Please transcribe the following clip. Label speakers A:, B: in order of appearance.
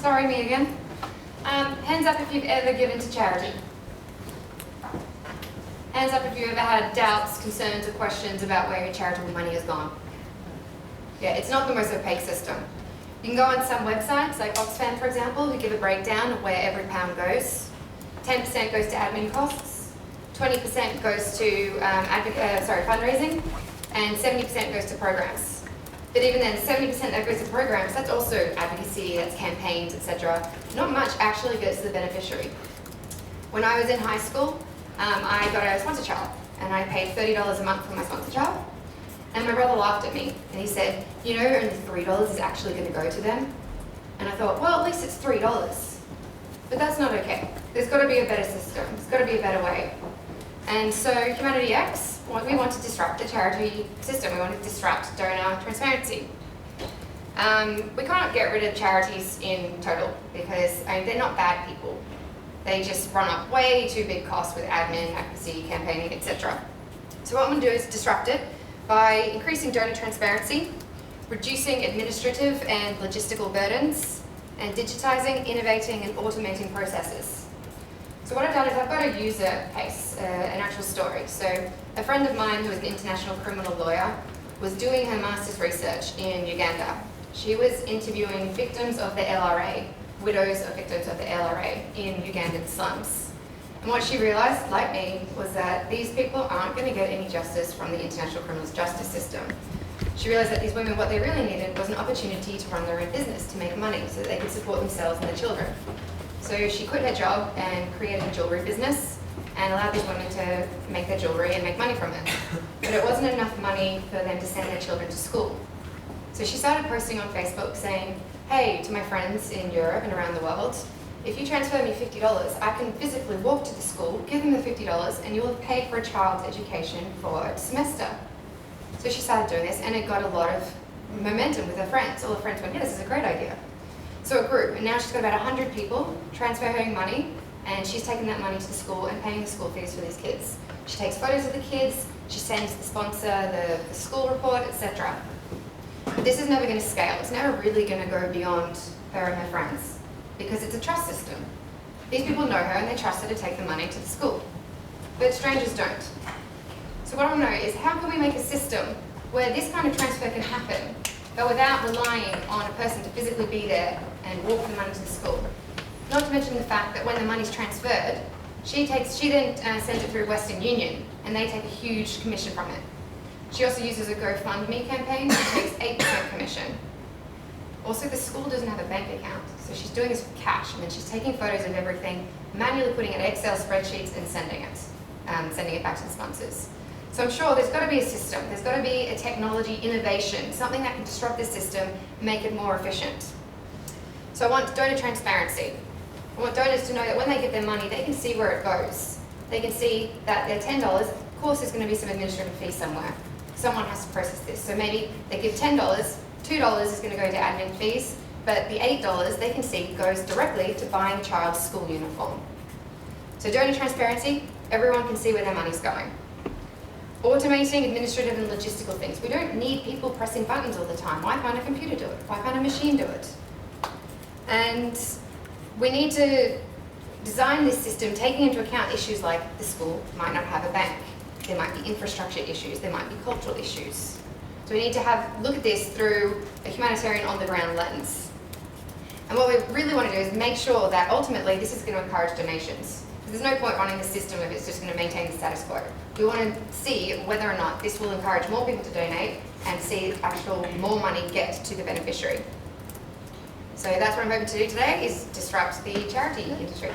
A: Sorry, me again. Hands up if you've ever given to charity. Hands up if you've ever had doubts, concerns, or questions about where your charitable money has gone. Yeah, it's not the most opaque system. You can go on some websites, like Oxfam, for example, who give a breakdown of where every pound goes. 10% goes to admin costs, 20% goes to fundraising, and 70% goes to programs. But even then, 70% that goes to programs, that's also advocacy, that's campaigns, etc. Not much actually goes to the beneficiary. When I was in high school, I got a sponsor child, and I paid $30 a month for my sponsor child. And my brother laughed at me, and he said, you know, only $3 is actually going to go to them. And I thought, well, at least it's $3. But that's not okay. There's got to be a better system. There's got to be a better way. And so HumanityX, we want to disrupt the charity system. We want to disrupt donor transparency. We can't get rid of charities in total because they're not bad people. They just run up way too big costs with admin, advocacy, campaigning, etc. So what I'm going to do is disrupt it by increasing donor transparency, reducing administrative and logistical burdens, and digitizing, innovating, and automating processes. So what I've done is I've got a user case, an actual story. So a friend of mine who is an international criminal lawyer was doing her master's research in Uganda. She was interviewing victims of the LRA, widows of victims of the LRA in Ugandan slums. And what she realized, like me, was that these people aren't going to get any justice from the international criminal justice system. She realized that these women, what they really needed was an opportunity to run their own business, to make money, so that they could support themselves and their children. So she quit her job and created a jewelry business and allowed these women to make their jewelry and make money from it. But it wasn't enough money for them to send their children to school. So she started posting on Facebook saying, hey, to my friends in Europe and around the world, if you transfer me $50, I can physically walk to the school, give them the $50, and you will have paid for a child's education for a semester. So she started doing this, and it got a lot of momentum with her friends. All her friends went, yeah, this is a great idea. So it grew, and now she's got about 100 people transferring money, and she's taking that money to the school and paying the school fees for these kids. She takes photos of the kids, she sends the sponsor the school report, etc. This is never going to scale. It's never really going to go beyond her and her friends because it's a trust system. These people know her and they trust her to take the money to the school. But strangers don't. So what I want to know is how can we make a system where this kind of transfer can happen, but without relying on a person to physically be there and walk the money to the school? Not to mention the fact that when the money's transferred, she then sends it through Western Union and they take a huge commission from it. She also uses a GoFundMe campaign that takes 8% commission. Also, the school doesn't have a bank account, so she's doing this with cash, and then she's taking photos of everything, manually putting it in Excel spreadsheets and sending it back to the sponsors. So I'm sure there's got to be a system, there's got to be a technology innovation, something that can disrupt this system and make it more efficient. So I want donor transparency. I want donors to know that when they get their money, they can see where it goes. They can see that their $10, of course there's going to be some administrative fees somewhere. Someone has to process this. So maybe they give $10, $2 is going to go to admin fees, but the $8 they can see goes directly to buying a child's school uniform. So donor transparency, everyone can see where their money's going. Automating administrative and logistical things. We don't need people pressing buttons all the time. Why can't a computer do it? Why can't a machine do it? And we need to design this system taking into account issues like the school might not have a bank. There might be infrastructure issues, there might be cultural issues. So we need to look at this through a humanitarian on-the-ground lens. And what we really want to do is make sure that ultimately this is going to encourage donations. There's no point running the system if it's just going to maintain the status quo. We want to see whether or not this will encourage more people to donate and see actual more money get to the beneficiary. So that's what I'm hoping to do today, is disrupt the charity industry.